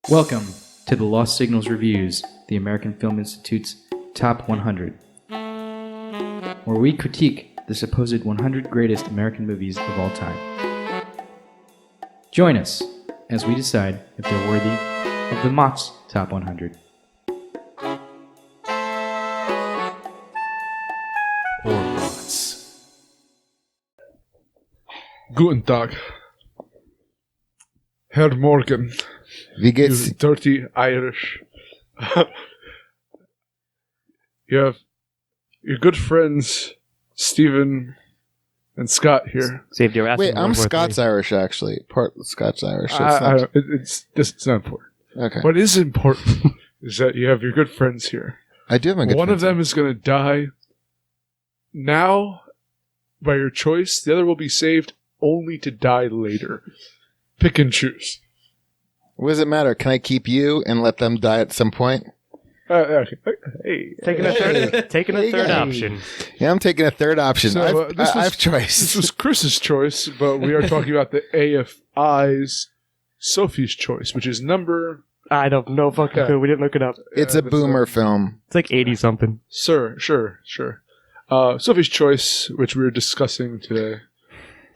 Welcome to the Lost Signals Reviews, the American Film Institute's Top 100, where we critique the supposed 100 greatest American movies of all time. Join us as we decide if they're worthy of the Mott's Top 100. Or Mott's. Guten Tag. Herr Morgan. Wie You geht's? dirty Irish. You have your good friends, Stephen and Scott here. Saved your ass. Wait, in I'm World War Scots III. Irish, actually. Part Scots Irish. It's not important. Okay. What is important is that you have your good friends here. I do have my good One of friends. them is going to die now by your choice. The other will be saved only to die later. Pick and choose. What does it matter? Can I keep you and let them die at some point? Okay. Hey. Taking a third option. Yeah, I'm taking a third option. So, I have choice. This was Chris's choice, but we are talking about the AFI's Sophie's choice, which is number... I don't know fucking Yeah. clue. We didn't look it up. It's a that's boomer film. It's like 80 something. Sure. Sophie's choice, which we're discussing today.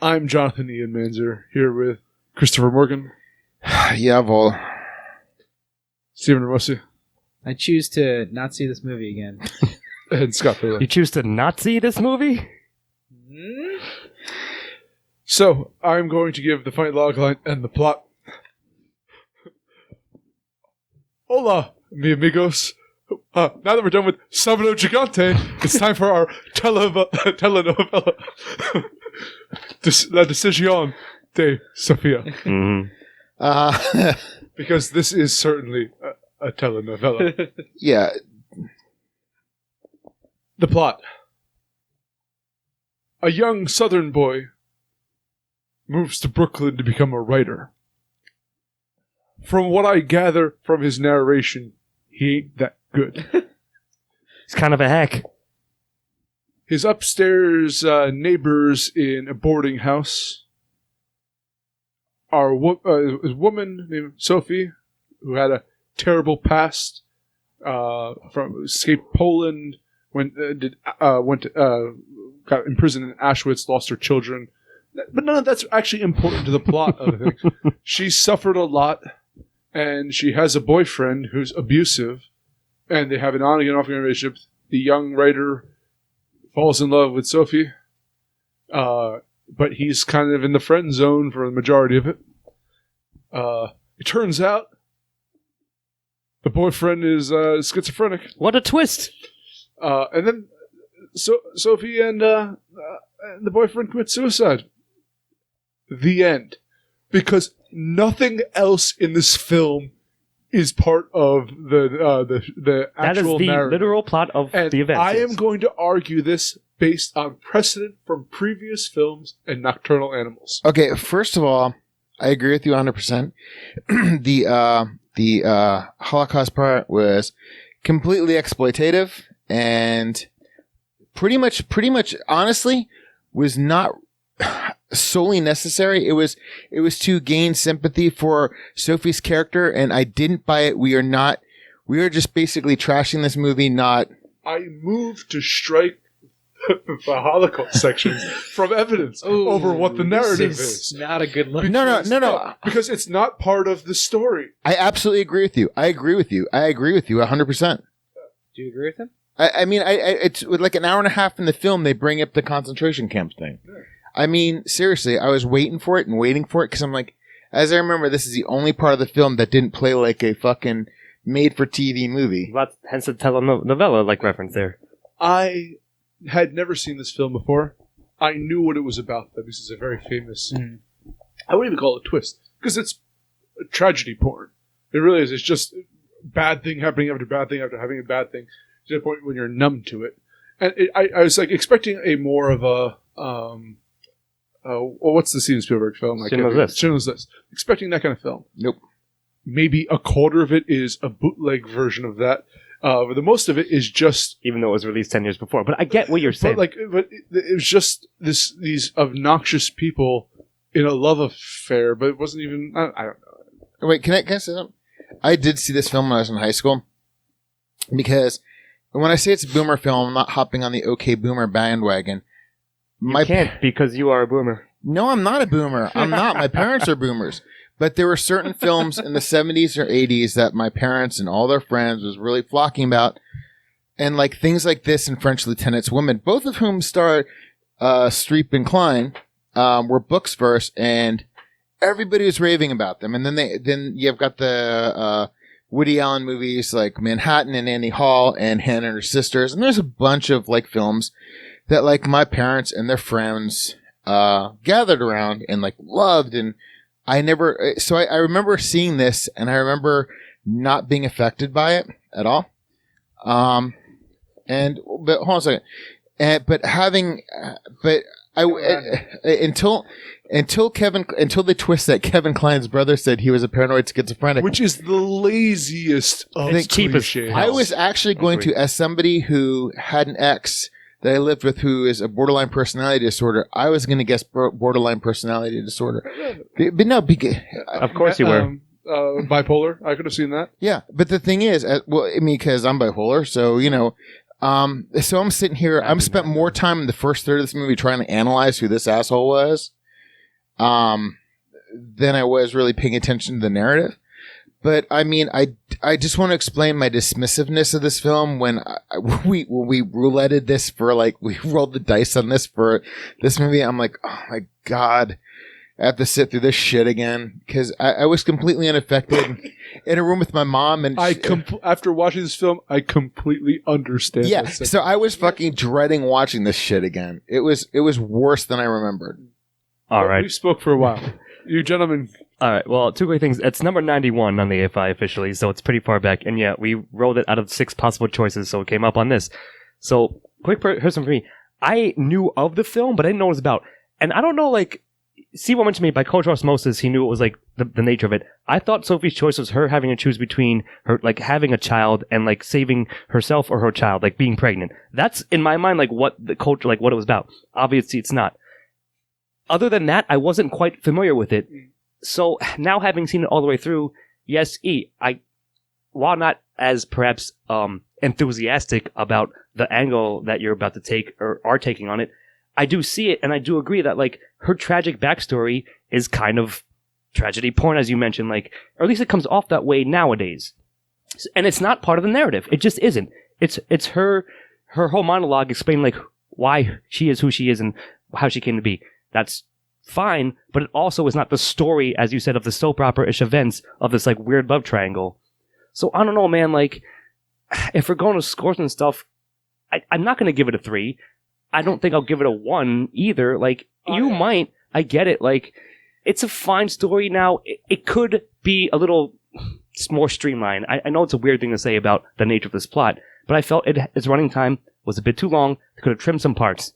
I'm Jonathan Ian Manzer, here with Christopher Morgan, Jawohl. Stephen Rossi, I choose to not see this movie again. and Scott Taylor. You choose to not see this movie? So, I'm going to give the fight logline and the plot. Hola, mi amigos. Now that we're done with Sábado Gigante, it's time for our telenovela. La Decisión de Sofía. Mm-hmm. Because this is certainly a telenovela. Yeah. The plot. A young southern boy moves to Brooklyn to become a writer. From what I gather from his narration, he ain't that good. It's kind of a hack. His upstairs neighbors in a boarding house are a woman named Sophie, who had a terrible past, from escaped Poland, got imprisoned in Auschwitz, lost her children. But none of that's actually important to the plot of the thing. She suffered a lot, and she has a boyfriend who's abusive, and they have an on-again, off-again relationship. The young writer falls in love with Sophie, but he's kind of in the friend zone for the majority of it. It turns out the boyfriend is schizophrenic. What a twist! And then Sophie and the boyfriend commit suicide. The end. Because nothing else in this film is part of the That is actual the narrative. literal plot of And the event. I am going to argue this based on precedent from previous films and Nocturnal Animals. Okay, first of all, I agree with you 100%. The Holocaust part was completely exploitative and pretty much, honestly, was not solely necessary. It was to gain sympathy for Sophie's character, and I didn't buy it. We are just basically trashing this movie, not... I moved to strike the Holocaust section from evidence over what the narrative is. Not a good look. No. Because it's not part of the story. I absolutely agree with you. I agree with you 100%. Do you agree with him? I mean, it's like an hour and a half in the film, they bring up the concentration camp thing. Yeah. I mean, seriously, I was waiting for it because I'm like, as I remember, this is the only part of the film that didn't play like a fucking made-for-TV movie. Hence the telenovela like reference there. I had never seen this film before. I knew what it was about, though. This is a very famous... I wouldn't even call it a twist, because it's a tragedy porn. It really is. It's just bad thing happening after bad thing after having a bad thing, to the point when you're numb to it. And I was like expecting a more of a... what's the Steven Spielberg film? Schindler's List. Expecting that kind of film. Nope. Maybe a quarter of it is a bootleg version of that, But the most of it is just. Even though it was released 10 years before. But I get what you're saying. But it was just these obnoxious people in a love affair, but it wasn't even. I don't know. Wait, can I say something? I did see this film when I was in high school because when I say it's a boomer film, I'm not hopping on the OK Boomer bandwagon. You can't because you are a boomer. No, I'm not a boomer. I'm not. My parents are boomers. But there were certain films in the 70s or 80s that my parents and all their friends was really flocking about. And like things like this and French Lieutenant's Women, both of whom starred Streep and Klein, were books first, and everybody was raving about them. And then you've got the Woody Allen movies like Manhattan and Annie Hall and Hannah and Her Sisters. And there's a bunch of like films that like my parents and their friends gathered around and like loved. And I remember seeing this, and I remember not being affected by it at all. But hold on a second. Until the twist that Kevin Kline's brother said he was a paranoid schizophrenic, Which is the laziest of It's cheap as cliches. hell. I was actually going to, as somebody who had an ex that I lived with who is a borderline personality disorder, I was going to guess borderline personality disorder. But no, Of course you were. Bipolar. I could have seen that. yeah. But the thing is, because I'm bipolar, so so I'm sitting here. I'm spent more time in the first third of this movie trying to analyze who this asshole was, than I was really paying attention to the narrative. But I mean, I just want to explain my dismissiveness of this film when we rouletted this for we rolled the dice on this for this movie. I'm like, oh my God, I have to sit through this shit again because I was completely unaffected in a room with my mom, and after watching this film, I completely understand. yeah. that So I was fucking dreading watching this shit again. It was worse than I remembered. All right. We spoke for a while. You gentlemen. All right. Well, two quick things. It's number 91 on the AFI officially, so it's pretty far back. And yeah, we rolled it out of 6 possible choices, so it came up on this. So, quick person for me. I knew of the film, but I didn't know what it was about. And I don't know, Steve mentioned to me by cultural osmosis, he knew it was the nature of it. I thought Sophie's choice was her having to choose between her having a child and saving herself or her child, being pregnant. That's in my mind what the culture, what it was about. Obviously, it's not. Other than that, I wasn't quite familiar with it. So now having seen it all the way through, yes, while not as perhaps enthusiastic about the angle that you're about to take or are taking on it, I do see it, and I do agree that her tragic backstory is kind of tragedy porn, as you mentioned, or at least it comes off that way nowadays. And it's not part of the narrative. It just isn't. It's her whole monologue explaining why she is who she is and how she came to be. That's fine, but it also is not the story, as you said, of the soap opera-ish events of this weird love triangle. So I don't know, man. If we're going to scores and stuff, I'm not going to give it a 3. I don't think I'll give it a 1 either. Might. I get it. It's a fine story now. It could be a little more streamlined. I know it's a weird thing to say about the nature of this plot, but I felt its running time was a bit too long. They could have trimmed some parts.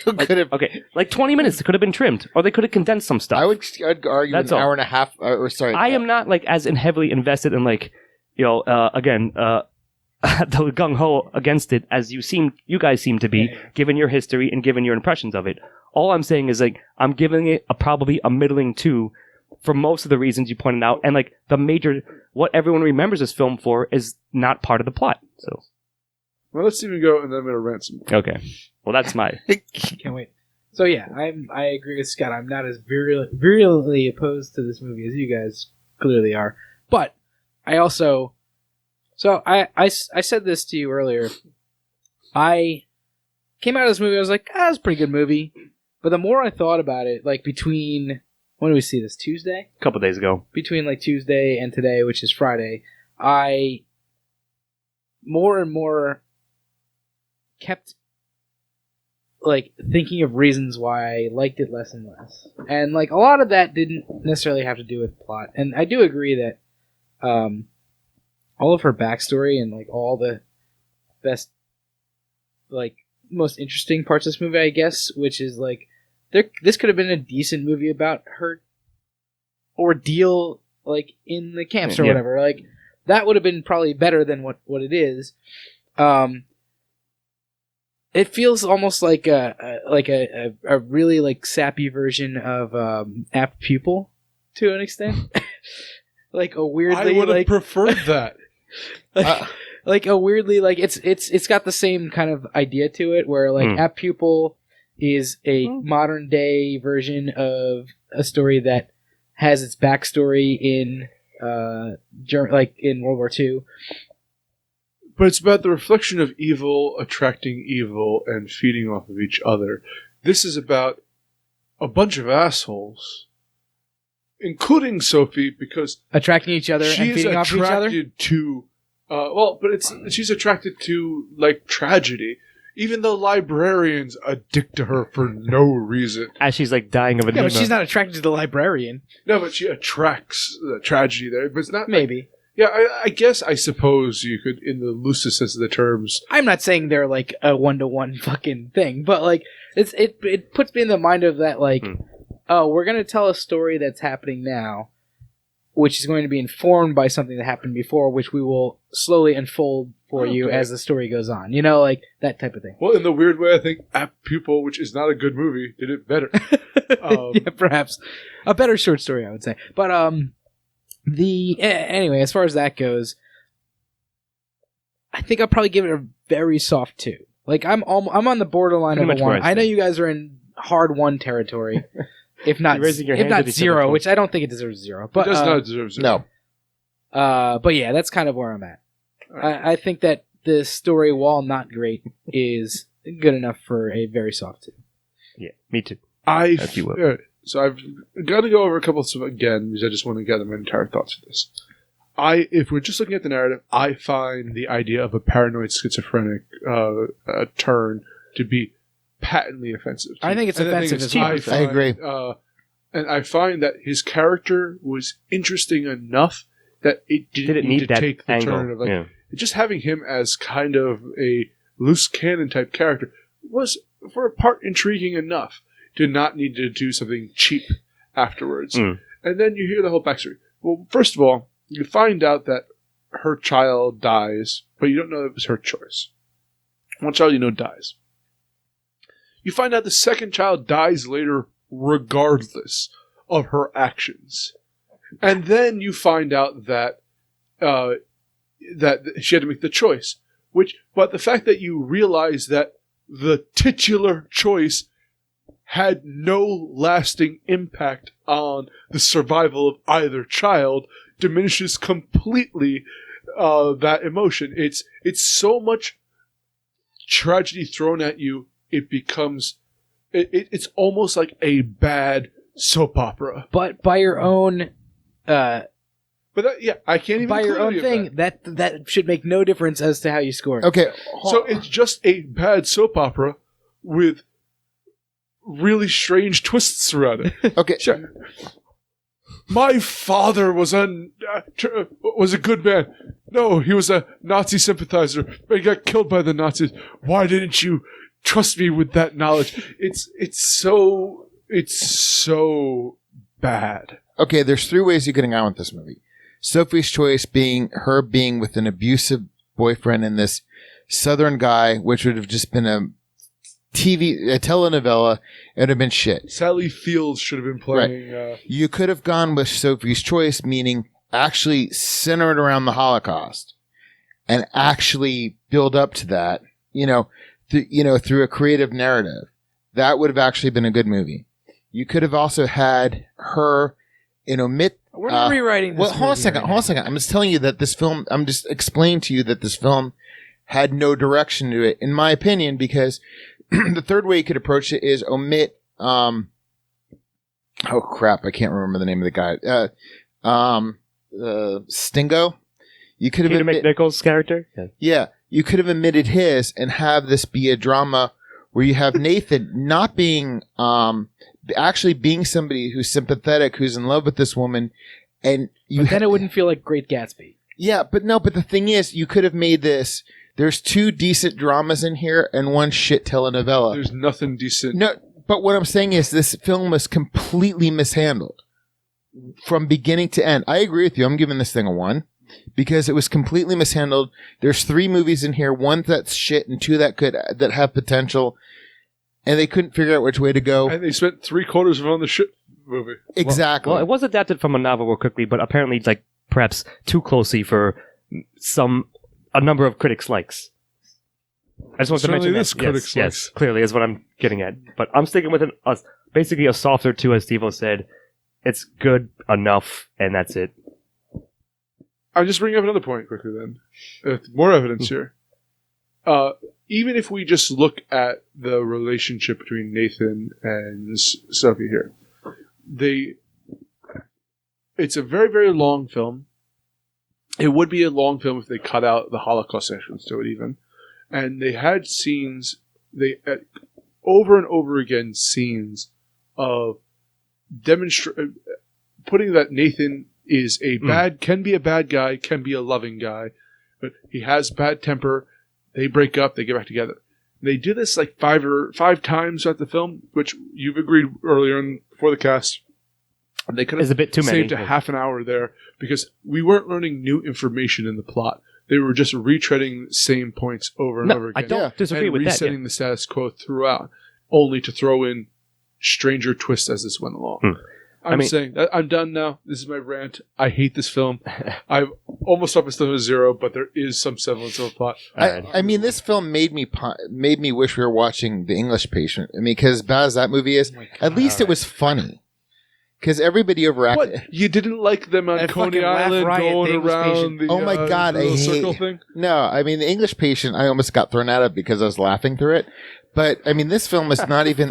Could have. Okay, 20 minutes could have been trimmed, or they could have condensed some stuff. I'd argue That's an all. hour and a half. I am not as heavily invested in the gung ho against it as you guys seem to be, given your history and given your impressions of it. All I'm saying is I'm giving it probably a middling 2 for most of the reasons you pointed out, and the major what everyone remembers this film for is not part of the plot. So, well, let's even go, and then I'm going to rant some more. Okay. Well, that's my. Can't wait. So yeah, I agree with Scott. I'm not as virulently opposed to this movie as you guys clearly are, but I also. So I said this to you earlier. I came out of this movie. I was like, it's a pretty good movie. But the more I thought about it, between when do we see this? Tuesday? A couple days ago. Between Tuesday and today, which is Friday, I more and more kept thinking of reasons why I liked it less and less. And a lot of that didn't necessarily have to do with plot. And I do agree that all of her backstory and all the best most interesting parts of this movie, I guess, which is this could have been a decent movie about her ordeal in the camps or Yeah. whatever. that would have been probably better than what it is. It feels almost like a really like sappy version of Apt Pupil to an extent. Like a weirdly, I would have like preferred that. like a weirdly like it's got the same kind of idea to it where like Apt Pupil is a modern day version of a story that has its backstory in in World War II. But it's about the reflection of evil attracting evil and feeding off of each other. This is about a bunch of assholes, including Sophie, because Attracting each other and feeding off each other? She's attracted to, like, tragedy. Even the librarians are a dick to her for no reason. As she's like dying of Yeah, anemia. but she's not attracted to the librarian. No, but she attracts the tragedy there. But it's not... Maybe. Yeah, I suppose you could, in the loosest sense of the terms... I'm not saying they're like a one-to-one fucking thing, but like it puts me in the mind of that like, oh, we're gonna tell a story that's happening now, which is going to be informed by something that happened before, which we will slowly unfold for you as the story goes on. You know, like that type of thing. Well, in the weird way, I think Apt Pupil, which is not a good movie, did it better. Yeah, perhaps a better short story, I would say. But anyway, as far as that goes, I think I'll probably give it a very soft 2. Like I'm on the borderline Pretty of a much 1. where I I know stand. you guys are in hard 1 territory, if not You're raising your hand at each other 0, for- which I don't think it deserves 0. But It does not deserve it. No. but yeah, that's kind of where I'm at. I think that the story, while not great, is good enough for a very soft 2. Yeah, me too. So I've got to go over a couple of stuff again because I just want to gather my entire thoughts of this. If we're just looking at the narrative, I find the idea of a paranoid schizophrenic turn to be patently offensive. I think it's offensive as well. I agree. And I find that his character was interesting enough that it didn't need to that take the angle? turn of like Yeah. just having him as kind of a loose cannon type character was for a part intriguing enough to not need to do something cheap afterwards. And then you hear the whole backstory. Well, first of all, you find out that her child dies, but you don't know it was her choice. One child you know dies. You find out the second child dies later regardless of her actions. And then you find out that that she had to make the choice. But the fact that you realize that the titular choice had no lasting impact on the survival of either child diminishes completely that emotion. It's so much tragedy thrown at you, it becomes it's almost like a bad soap opera. But by your own But I can't even by your include own any of thing, that should make no difference as to how you score it. Okay. So it's just a bad soap opera with really strange twists throughout it. Okay. Sure. My father was a good man. No, he was a Nazi sympathizer, but he got killed by the Nazis. Why didn't you trust me with that knowledge? It's so bad. Okay, there's 3 ways you're getting on with this movie. Sophie's choice being her being with an abusive boyfriend and this Southern guy, which would have just been a telenovela. It would have been shit. Sally Fields should have been playing. You could have gone with Sophie's choice, meaning actually centered around the Holocaust and actually build up to that, through a creative narrative. That would have actually been a good movie. You could have also had her, omit. We're not rewriting this. Well, hold on a second. I'm just telling you that this film, I'm just explaining to you that this film had no direction to it, in my opinion, because the third way you could approach it is omit, oh crap, I can't remember the name of the guy. Stingo. You could have Peter McNichol's character? Yeah. You could have omitted his and have this be a drama where you have Nathan not being, actually being somebody who's sympathetic, who's in love with this woman, and then it wouldn't feel like Great Gatsby. Yeah, but the thing is, you could have made this. There's 2 decent dramas in here and 1 shit telenovela. There's nothing decent. No, but what I'm saying is this film was completely mishandled from beginning to end. I agree with you. I'm giving this thing a 1. because it was completely mishandled. There's 3 movies in here, one that's shit and 2 that have potential, and they couldn't figure out which way to go. And they spent 3/4 of it on the shit movie. Exactly. Well, it was adapted from a novel real quickly, but apparently, like, perhaps too closely for a number of critics' likes. I just want to mention this that. critics' Yes, clearly is what I'm getting at. But I'm sticking with basically a softer 2, as Steve said. It's good enough, and that's it. I'll just bring up another point quickly then. More evidence here. Even if we just look at the relationship between Nathan and Sophie here, it's a very, very long film. It would be a long film if they cut out the Holocaust sections to it even. And they had scenes, over and over again, scenes of putting that Nathan is can be a bad guy, can be a loving guy, but he has bad temper. They break up, they get back together. They do this like 5 times throughout the film, which you've agreed earlier before the cast. And they could have a bit too saved many. a half an hour there because we weren't learning new information in the plot. They were just retreading the same points over and over again. I don't disagree and with that. resetting the status quo throughout, only to throw in stranger twists as this went along. I'm saying that I'm done now. This is my rant. I hate this film. I've almost up this film to 0, but there is some semblance of a plot. I mean, this film made me wish we were watching The English Patient. I mean, because as bad as that movie is, at least it was funny. Because everybody overacted. What? You didn't like them on That Coney fucking laugh Island riot, going The English around Patient. the Oh my God, I little hate circle thing? No, I mean, The English Patient, I almost got thrown out of because I was laughing through it. But, I mean, this film is not even...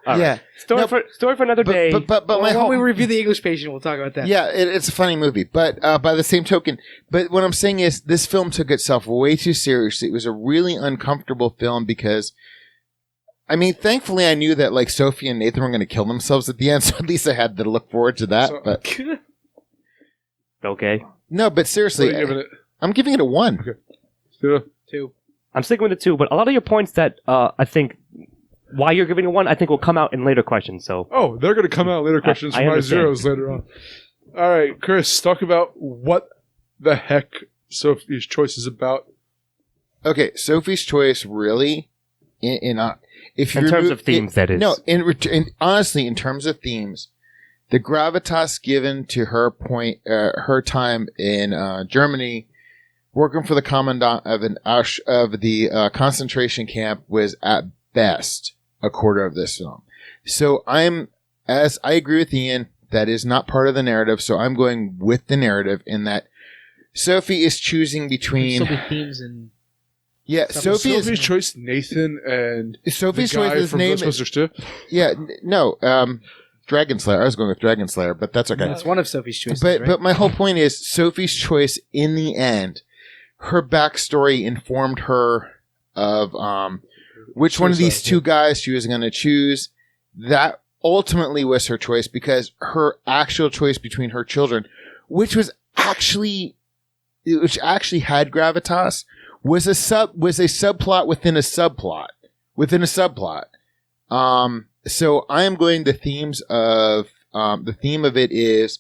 yeah. Story for another day. But my When whole... we review The English Patient, we'll talk about that. Yeah, it's a funny movie. But by the same token, but what I'm saying is this film took itself way too seriously. It was a really uncomfortable film because... I mean, thankfully, I knew that like Sophie and Nathan were going to kill themselves at the end, so at least I had to look forward to that. But Okay. no, but seriously, What are you giving it? I'm giving it a 1. Okay. Yeah. 2. I'm sticking with it 2, but a lot of your points that I think why you're giving it 1, I think will come out in later questions. So Oh, they're going to come out later questions I from my understand. zeros later on. All right, Chris, talk about what the heck Sophie's Choice is about. Okay, Sophie's Choice really, if you in terms remove- of themes, that is. No, honestly, in terms of themes, the gravitas given to her time in Germany, working for the commandant of the concentration camp, was at best a quarter of this film. So I agree with Ian, that is not part of the narrative. So I'm going with the narrative in that Sophie is choosing between. There'll be themes and Yeah, Sophie's Choice, Nathan, and Sophie's the guy Choice is from named. Ghostbusters 2. Yeah, no, Dragon Slayer. I was going with Dragon Slayer, but that's okay. that's one of Sophie's choices, But right? but my whole point is Sophie's Choice. In the end, her backstory informed her of which one of these two guys she was going to choose. That ultimately was her choice because her actual choice between her children, which actually had gravitas, was a subplot within a subplot within a subplot. So I am going the themes of the theme of it is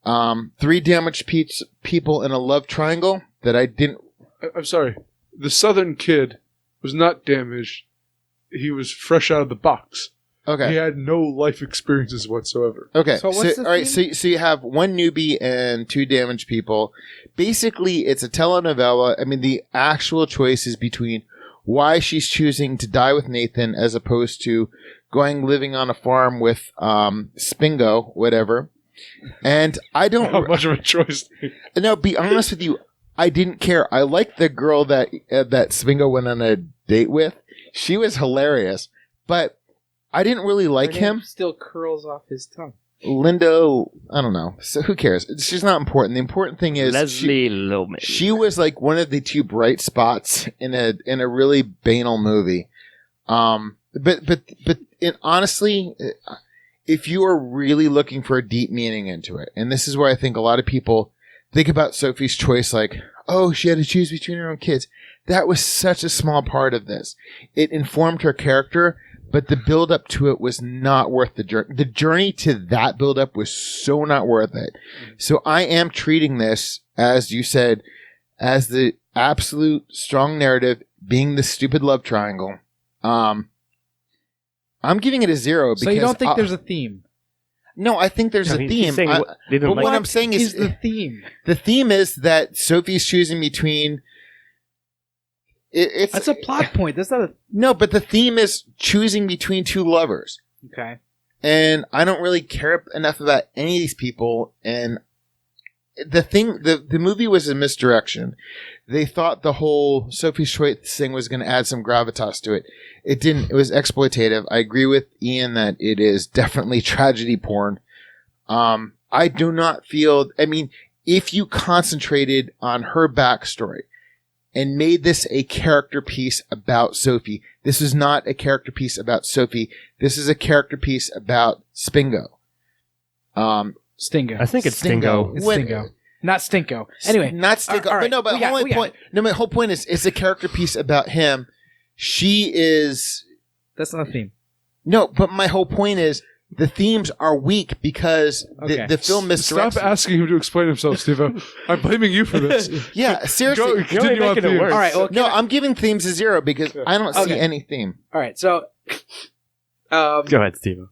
3 damaged people in a love triangle that I didn't. I'm sorry. The Southern kid was not damaged. He was fresh out of the box. Okay. He had no life experiences whatsoever. Okay. So what's the all right. theme? So you have 1 newbie and 2 damaged people. Basically, it's a telenovela. I mean, the actual choice is between why she's choosing to die with Nathan as opposed to living on a farm with Spingo, whatever. And I don't. Not much of a choice. No, be honest with you, I didn't care. I liked the girl that Spingo went on a date with. She was hilarious, but I didn't really like Her name him. still curls off his tongue. Lindo, I don't know. So who cares? She's not important. The important thing is Leslie Loman. she was like one of the 2 bright spots in a really banal movie. But honestly, if you are really looking for a deep meaning into it, and this is where I think a lot of people think about Sophie's Choice, like, oh, she had to choose between her own kids. That was such a small part of this. It informed her character, but the build up to it was not worth the journey. The journey to that build up was so not worth it. So I am treating this, as you said, as the absolute strong narrative being the stupid love triangle. I'm giving it a 0 because So you don't think there's a theme? No, I think there's a theme. But what I'm saying is the theme. The theme is that Sophie's choosing between. That's a plot point. That's not a. No, but the theme is choosing between two lovers. Okay. And I don't really care enough about any of these people. And the movie was a misdirection. They thought the whole Sophie's Choice thing was going to add some gravitas to it. It didn't. It was exploitative. I agree with Ian that it is definitely tragedy porn. I do not feel. I mean, if you concentrated on her backstory and made this a character piece about Sophie, this is not a character piece about Sophie. This is a character piece about Spingo. Stingo. I think it's Stingo. It's Stingo. Not Stinko. Anyway. Not Stinko. All right. But my whole point is it's a character piece about him. She is... That's not a theme. No, but my whole point is the themes are weak because the film misdirects. Stop asking him to explain himself, Steve. I'm blaming you for this. Yeah, seriously. Continue on themes. All right. Well, no, I'm giving themes a 0 because I don't see any theme. All right. So... Go ahead, Steve.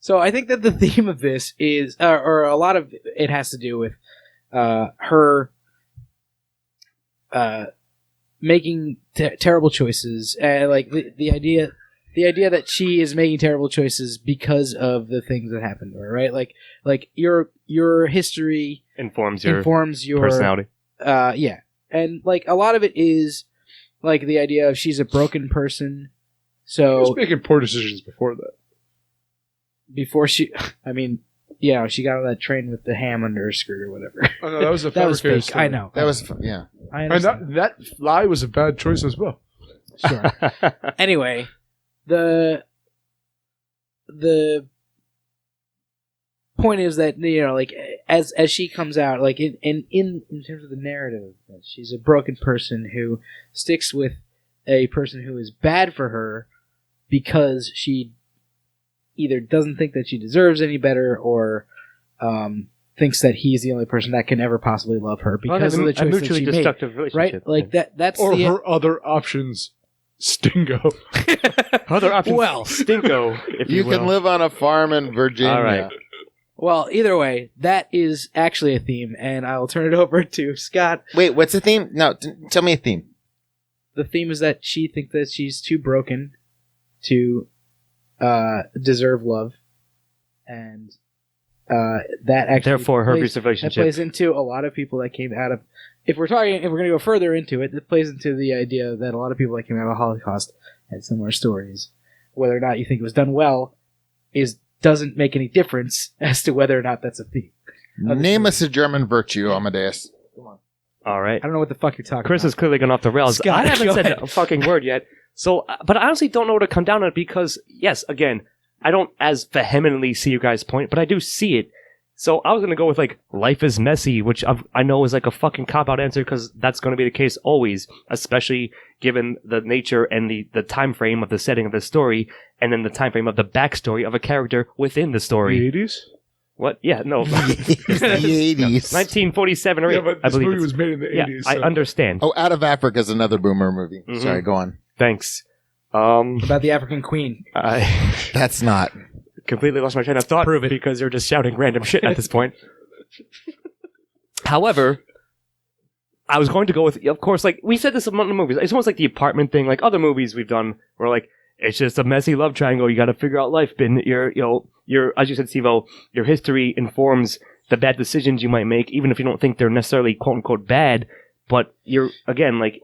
So I think that the theme of this is, or a lot of it has to do with her making terrible choices, and like the idea that she is making terrible choices because of the things that happened to her, right? Like your history informs your personality. Yeah, and like a lot of it is like the idea of she's a broken person. So She was making poor decisions before that. Before she, I mean, yeah, she got on that train with the ham under her skirt or whatever. Oh, no, that was a that was fabricated fake. story. I know. That was, yeah. I And understand. that lie was a bad choice as well. Sure. Anyway, the point is that, you know, like as she comes out, like in terms of the narrative, that she's a broken person who sticks with a person who is bad for her because she either doesn't think that she deserves any better or thinks that he's the only person that can ever possibly love her because of the choice that she made. Right? Like that's or her other options, Stingo. Other options, well, Stinko, if you will. can live on a farm in Virginia. All right. Well, either way, that is actually a theme, and I'll turn it over to Scott. Wait, what's the theme? No, tell me a theme. The theme is that she thinks that she's too broken to deserve love, and that actually Therefore, her plays, abusive that relationship. plays into a lot of people that came out of. If we're going to go further into it, it plays into the idea that a lot of people that came out of the Holocaust had similar stories. Whether or not you think it was done well doesn't make any difference as to whether or not that's a theme. Name us a German virtue, Amadeus. All right. I don't know what the fuck you're talking Chris about. has clearly gone off the rails. Scott, I haven't go said ahead. a fucking word yet. So, but I honestly don't know what to come down on because, yes, again, I don't as vehemently see you guys' point, but I do see it. So I was going to go with, like, life is messy, which I know is like a fucking cop-out answer because that's going to be the case always, especially given the nature and the time frame of the setting of the story and then the time frame of the backstory of a character within the story. The 80s? What? Yeah, no. The 80s. 1947 or 8, Yeah, but I this believe movie it's- was made in the yeah, 80s. I so- understand. Oh, Out of Africa is another boomer movie. Mhm. Sorry, go on. Thanks. About the African Queen. I That's not. completely lost my train of thought Prove it. because you're just shouting random shit at this point. However, I was going to go with, of course, like we said this among the movies. It's almost like the apartment thing, like other movies we've done, where like it's just a messy love triangle. You got to figure out life. But your as you said, Steve-O, your history informs the bad decisions you might make, even if you don't think they're necessarily quote unquote bad. But you're again like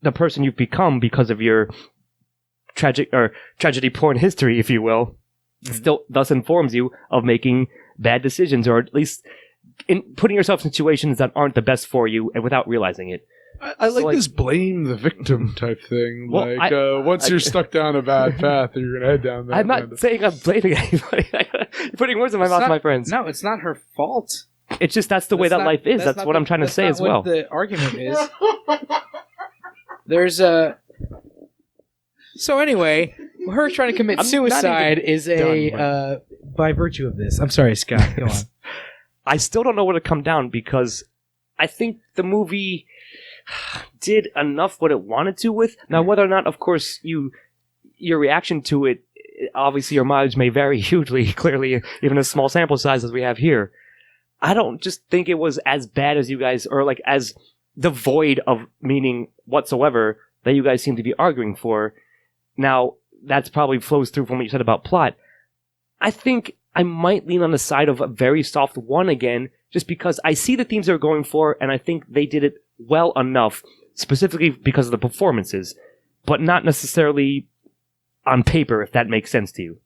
the person you've become because of your tragedy porn history, if you will. Still thus informs you of making bad decisions, or at least in putting yourself in situations that aren't the best for you and without realizing it. I like So, like- this blame the victim type thing. Well, Once you're stuck down a bad path, you're going to head down that. I'm not saying I'm blaming anybody. You're putting words in my It's mouth, not- my friends. No, it's not her fault. It's just that's the way That's that not- life is. That's not what the- I'm trying to that's say not as well. What the argument is. There's a. So anyway, her trying to commit I'm not suicide even is a done by virtue of this. I'm sorry, Scott. Go on. I still don't know where to come down because I think the movie did enough what it wanted to with. Now, whether or not, of course, your reaction to it, obviously your mileage may vary hugely, clearly, even a small sample size as we have here. I don't just think it was as bad as you guys, or like as devoid of meaning whatsoever that you guys seem to be arguing for. Now, that's probably flows through from what you said about plot. I think I might lean on the side of a very soft one again, just because I see the themes they're going for, and I think they did it well enough, specifically because of the performances, but not necessarily on paper, if that makes sense to you.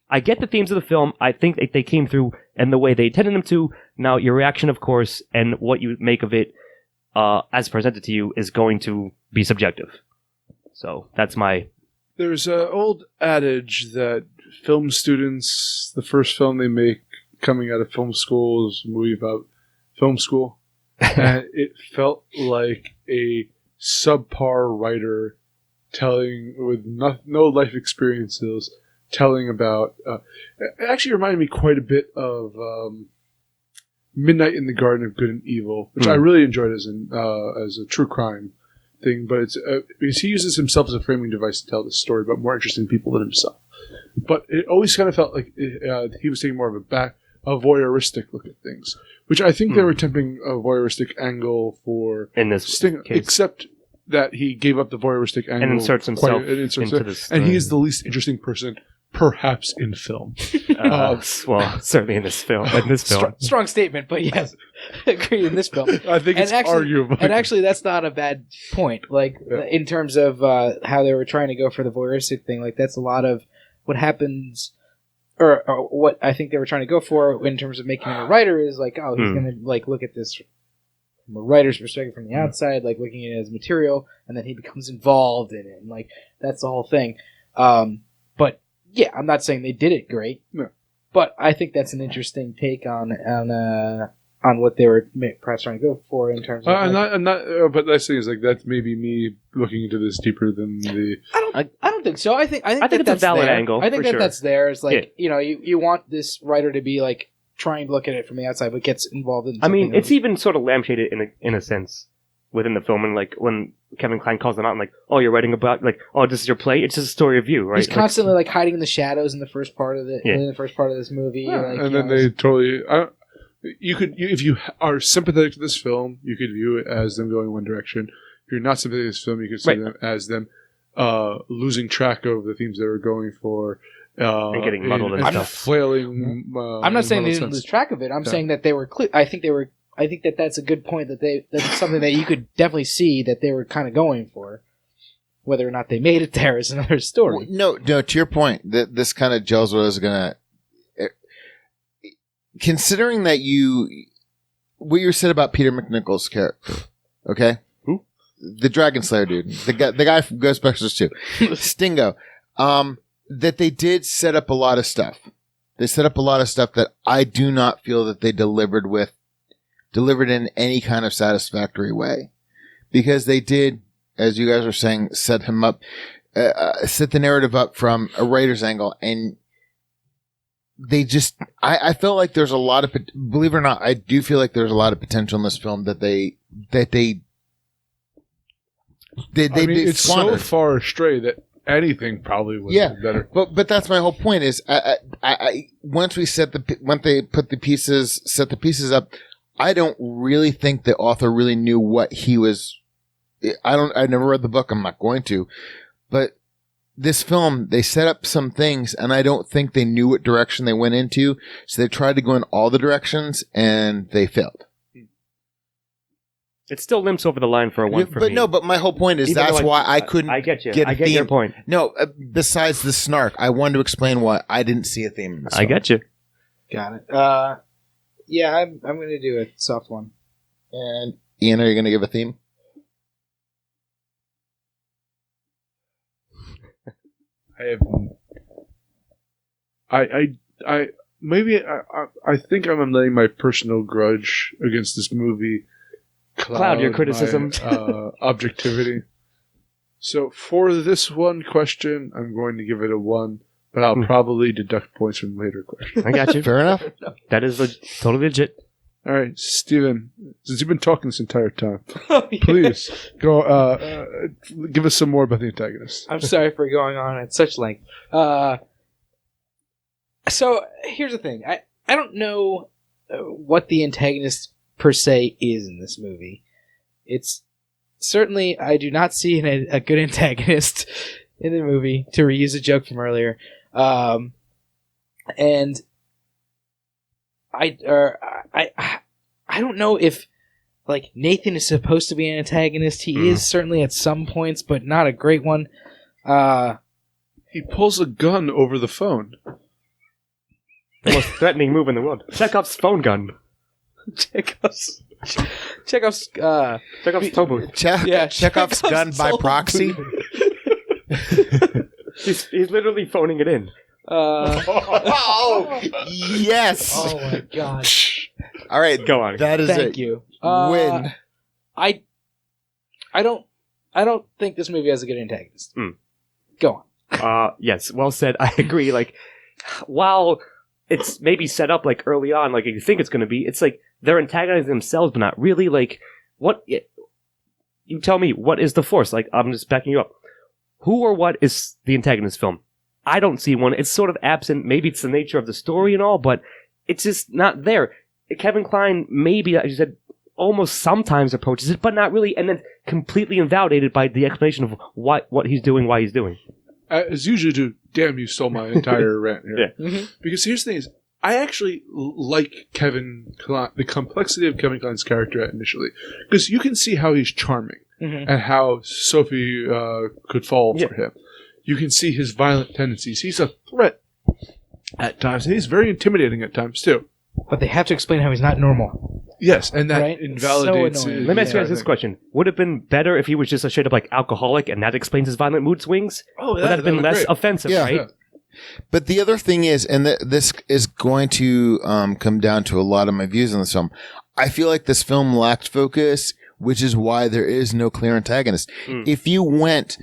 I get the themes of the film. I think they came through in the way they intended them to. Now, your reaction, of course, and what you make of it as presented to you is going to be subjective. So that's my... There's an old adage that film students, the first film they make coming out of film school is a movie about film school. And it felt like a subpar writer telling, with no life experiences, telling about... it actually reminded me quite a bit of Midnight in the Garden of Good and Evil, which I really enjoyed as a true crime thing, but it's because he uses himself as a framing device to tell this story about more interesting people than himself. But it always kind of felt like he was taking more of a voyeuristic look at things, which I think they were attempting a voyeuristic angle for in this Sting, case. Except that he gave up the voyeuristic angle And inserts himself into this, and he is the least interesting person, perhaps, in film. Well, certainly in this film. Strong statement, but yes, agree in this film. I think it's arguable. And actually, that's not a bad point. Like in terms of how they were trying to go for the voyeuristic thing, like that's a lot of what happens, or what I think they were trying to go for in terms of making him a writer is like, oh, he's going to like look at this from a writer's perspective from the outside, like looking at it as material, and then he becomes involved in it, and like that's the whole thing. But yeah, I'm not saying they did it great, but I think that's an interesting take on what they were perhaps trying to go for in terms of. But that's thing is like that's maybe me looking into this deeper than the. I don't think so. I think it's a valid angle. I think for sure. that's there. It's like you want this writer to be like trying to look at it from the outside, but gets involved in. I mean, it's even sort of lampshaded in a sense within the film, and like when Kevin Kline calls them out, and like, oh, you're writing about like, oh, this is your play. It's just a story of you, right? He's constantly like hiding in the shadows in the first part of in the first part of this movie, and then they totally. If you are sympathetic to this film, you could view it as them going one direction. If you're not sympathetic to this film, you could see them as them losing track of the themes they were going for. And getting muddled and stuff. Flailing. I'm not saying they didn't lose track of it. I'm saying that they were clear. I think that that's a good point. That's something that you could definitely see that they were kind of going for. Whether or not they made it there is another story. No. To your point, this kind of gels what I was gonna. Considering that what you said about Peter McNichol's character, okay? Who? The Dragon Slayer dude, the guy from Ghostbusters 2, Stingo. That they did set up a lot of stuff. They set up a lot of stuff that I do not feel that they delivered in any kind of satisfactory way, because they did, as you guys were saying, set the narrative up from a writer's angle, and they just, I felt like there's a lot of, believe it or not, I do feel like there's a lot of potential in this film that they it's squandered. so far astray that anything probably would be better. But that's my whole point is, once we set the pieces up, I don't really think the author really knew what he was. I never read the book. I'm not going to, but this film, they set up some things, and I don't think they knew what direction they went into. So they tried to go in all the directions, and they failed. It still limps over the line for a one for me. But my whole point is even that's why I couldn't. I get you. I get your point. No, besides the snark, I wanted to explain why I didn't see a theme in this film. I get you. Got it. Yeah, I'm going to do a soft one. And Ian, are you going to give a theme? I think I'm letting my personal grudge against this movie cloud your criticism, my, objectivity. So for this one question, I'm going to give it a 1, but I'll probably deduct points from later questions. I got you. Fair enough. That is totally legit. All right, Steven, since you've been talking this entire time, Oh, yeah. please go give us some more about the antagonist. I'm sorry for going on at such length. So here's the thing. I don't know what the antagonist per se is in this movie. It's certainly, I do not see a good antagonist in the movie, to reuse a joke from earlier. And I don't know if like Nathan is supposed to be an antagonist. He is certainly at some points, but not a great one. He pulls a gun over the phone. The most threatening move in the world. Chekhov's phone gun. Chekhov's Chekhov's tow booth. Yeah, Chekhov's gun by toll proxy. He's literally phoning it in. Oh, yes. Oh my god! All right, Go on. that is Thank it. you. Win. I don't think this movie has a good antagonist. Mm. Go on. Yes, well said. I agree. Like, while it's maybe set up like early on, like you think it's going to be, it's like they're antagonizing themselves, but not really. Like, you tell me, what is the force? Like, I'm just backing you up. Who or what is the antagonist film? I don't see one. It's sort of absent. Maybe it's the nature of the story and all, but it's just not there. Kevin Kline, maybe, as you said, almost sometimes approaches it, but not really, and then completely invalidated by the explanation of what he's doing, why he's doing. As usually do, damn, you stole my entire rant here. Yeah. Mm-hmm. Because here's the thing is, I actually like Kevin Kline, the complexity of Kevin Kline's character initially. Because you can see how he's charming Mm-hmm. and how Sophie could fall Yeah. for him. You can see his violent tendencies. He's a threat at times, and he's very intimidating at times, too. But they have to explain how he's not normal. Yes, and that Right? invalidates So annoying. his Let me ask you guys entire this thing. question. Would it have been better if he was just a straight up like alcoholic and that explains his violent mood swings? Oh, Would that have been would less great. offensive, Yeah. right? Yeah. But the other thing is, and this is going to come down to a lot of my views on this film. I feel like this film lacked focus, which is why there is no clear antagonist. Mm. If you went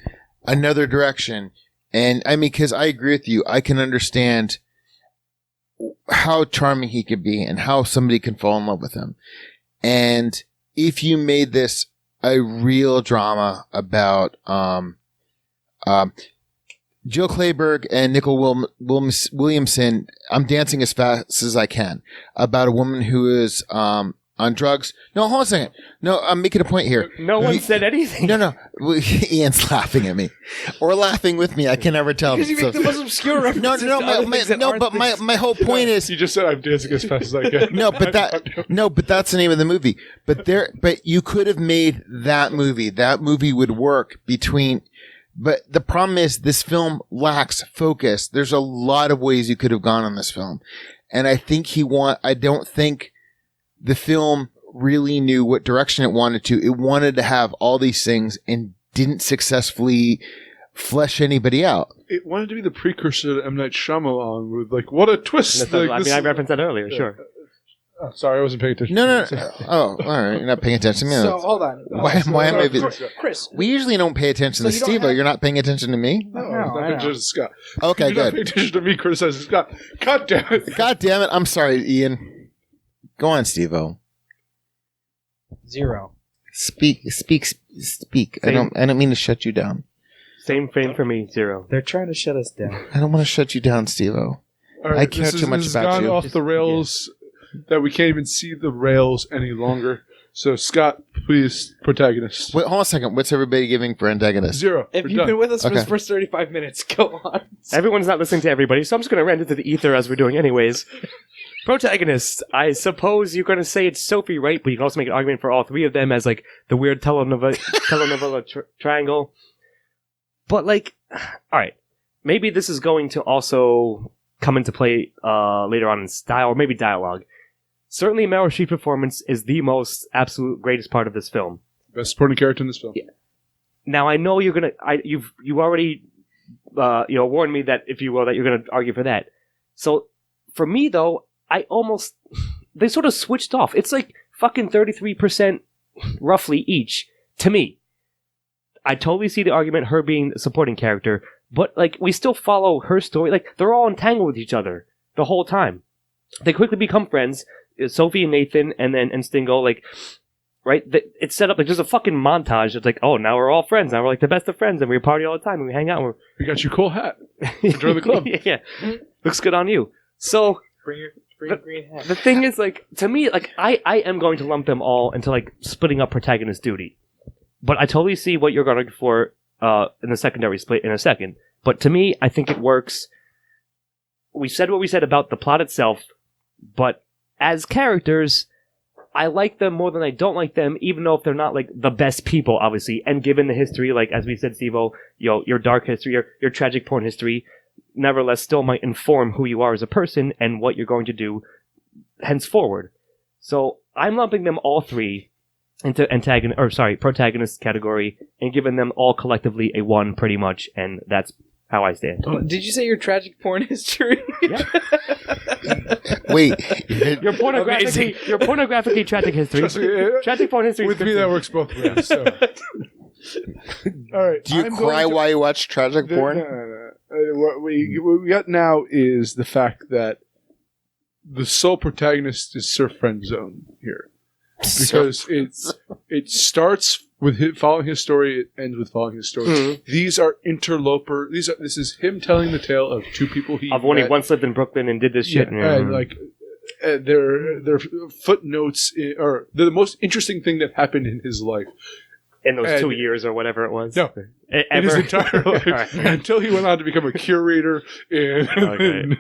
another direction, and I mean, because I agree with you, I can understand how charming he could be and how somebody can fall in love with him. And if you made this a real drama about Jill Clayburgh and Nicole Williamson, I'm dancing as fast as I can, about a woman who is on drugs. No, hold on a second. No, I'm making a point here. No one said anything. No. Ian's laughing at me. Or laughing with me. I can never tell. Because you make the most obscure references to other things that aren't but this. my whole point is You just said I'm dancing as fast as I can. no, but that's the name of the movie. But you could have made that movie. That movie would work between. But the problem is this film lacks focus. There's a lot of ways you could have gone on this film, and I don't think the film really knew what direction it wanted to. It wanted to have all these things and didn't successfully flesh anybody out. It wanted to be the precursor to M. Night Shyamalan with, like, what a twist. That's Like, not- I this- mean, I referenced that earlier, sure. Oh, sorry, I wasn't paying attention. No. Oh, all right. You're not paying attention to me. So hold on. Why am I? Chris? We usually don't pay attention So to you don't Steve. have- You're not paying attention to me. No, No, I'm not I paying know. attention to Scott. Okay, You're not good. paying attention to me criticizing Scott. God damn it. God damn it. I'm sorry, Ian. Go on, Steve-O. 0. Speak. I don't mean to shut you down. Same frame for me, 0. They're trying to shut us down. I don't want to shut you down, Steve-O. All I care this too much this has about gone you. off the rails that we can't even see the rails any longer. So, Scott, please, protagonist. Wait, hold on a second. What's everybody giving for antagonist? 0. If We're you've done. been with us for Okay. the first 35 minutes, go on. Everyone's not listening to everybody, so I'm just going to rant into the ether as we're doing anyways. Protagonist. I suppose you're going to say it's Sophie, right? But you can also make an argument for all three of them as, like, the weird telenovela triangle. But, like, alright. Maybe this is going to also come into play later on in style, or maybe dialogue. Certainly Meryl Streep's performance is the most absolute greatest part of this film. Best supporting character in this film. Yeah. Now I know you're gonna. You already warned me that, if you will, that you're gonna argue for that. So for me though, they sort of switched off. It's like fucking 33% roughly each to me. I totally see the argument, her being the supporting character, but like we still follow her story. Like they're all entangled with each other the whole time. They quickly become friends. Sophie and Nathan, and Stingo, like, right? It's set up like there's a fucking montage. It's like, oh, now we're all friends. Now we're like the best of friends, and we party all the time, and we hang out. And We got you a cool hat. Enjoy the club. yeah, looks good on you. So Bring your green hat. the thing is, like, to me, like, I am going to lump them all into like splitting up protagonist duty. But I totally see what you're going for in the secondary split in a second. But to me, I think it works. We said what we said about the plot itself, but as characters, I like them more than I don't like them, even though if they're not like the best people, obviously. And given the history, like as we said, Steve-O, your dark history, your tragic porn history, nevertheless still might inform who you are as a person and what you're going to do henceforward. So I'm lumping them all three into protagonist category and giving them all collectively a 1 pretty much, and that's how I stand. Did you say your tragic porn history? Yeah. Wait, Your pornographically tragic history. Trust me, Tragic porn history. with me, that works both ways. So. All right. do you I'm cry going to- while you watch tragic porn? No. What we got now is the fact that the sole protagonist is Sir Friend Zone here. Because it starts with following his story, it ends with following his story. Mhm. These are interloper. This is him telling the tale of two people he Of when he met. once lived in Brooklyn and did this shit. And like their footnotes are the most interesting thing that happened in his life. in those 2 and- years or whatever it was. No, in his entire life Alright. until he went on to become a curator in Okay. And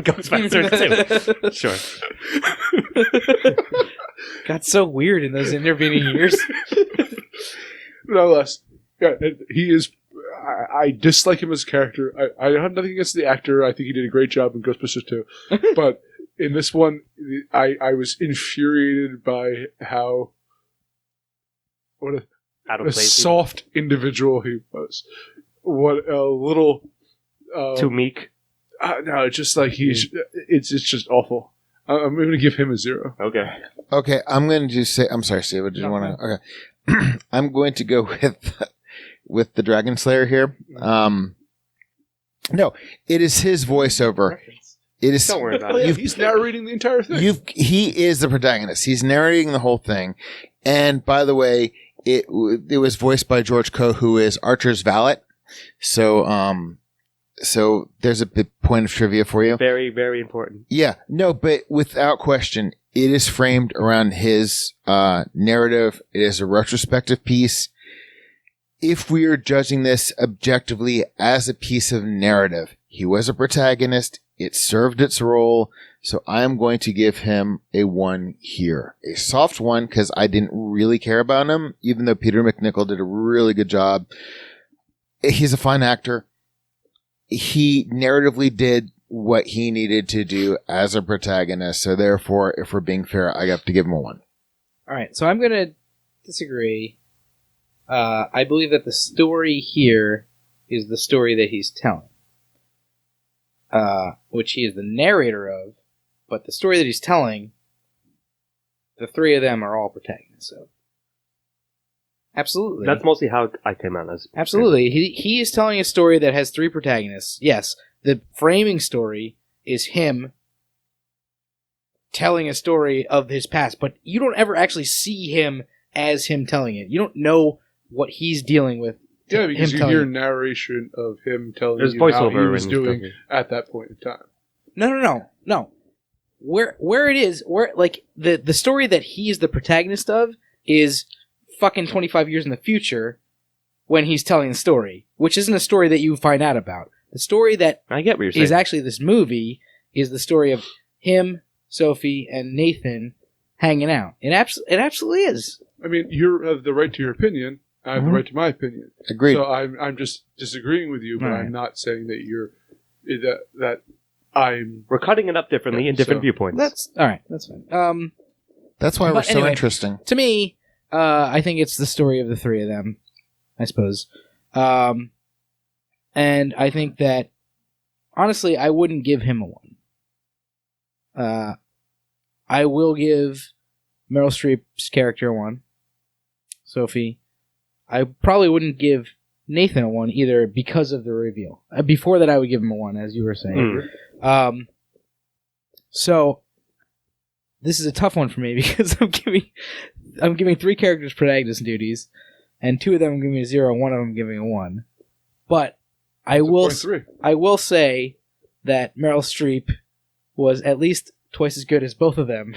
Ghostbusters too. Sure. Got so weird in those intervening years. Nonetheless, yeah, he is. I dislike him as a character. I have nothing against the actor. I think he did a great job in Ghostbusters 2. But in this one, I was infuriated by how Out of a place. soft individual he was. What a little. Too meek. No, it's just like it's just awful. I'm going to give him a 0. Okay. Okay, I'm going to just say. I'm sorry, Steve. Did you want to? Okay, I'm going to go with the Dragon Slayer here. No, it is his voiceover. It is. Don't worry about Oh, it. yeah, he's narrating the entire thing. He is the protagonist. He's narrating the whole thing. And by the way, it was voiced by George Coe, who is Archer's valet. So there's a big point of trivia for you. Very, very important. Yeah, no, but without question, it is framed around his narrative. It is a retrospective piece. If we are judging this objectively as a piece of narrative, he was a protagonist. It served its role. So I am going to give him a 1 here. A soft 1 because I didn't really care about him, even though Peter McNichol did a really good job. He's a fine actor. He narratively did what he needed to do as a protagonist. So therefore, if we're being fair, I have to give him a 1. All right, so I'm going to disagree. I believe that the story here is the story that he's telling, which he is the narrator of. But the story that he's telling, the three of them are all protagonists. So, absolutely, That's mostly how I came out as. absolutely. He is telling a story that has 3 protagonists. Yes, the framing story is him telling a story of his past, but you don't ever actually see him as him telling it. You don't know what he's dealing with. Yeah, because him you telling hear it. narration of him telling There's you how he voiceover was and doing stuff. at that point in time. No. Where it is, where like the story that he's the protagonist of is fucking 25 years in the future when he's telling the story, which isn't a story that you find out about. The story that I get what you're saying. is actually this movie is the story of him, Sophie, and Nathan hanging out. It absolutely is. I mean, you have the right to your opinion. I have the right to my opinion. Agreed. So I'm just disagreeing with you, but Right. I'm not saying that you're that I'm. We're cutting it up differently in different So- viewpoints. That's all right. That's fine. That's why we're but so anyway. interesting. To me, I think it's the story of the 3 of them, I suppose. And I think that, honestly, I wouldn't give him a 1. I will give Meryl Streep's character a 1. Sophie. I probably wouldn't give Nathan a 1 either because of the reveal. Before that, I would give him a 1, as you were saying. So this is a tough one for me because I'm giving 3 characters protagonist duties, and 2 of them I'm giving a 0, and 1 of them I'm giving a 1. But I will say that Meryl Streep was at least twice as good as both of them.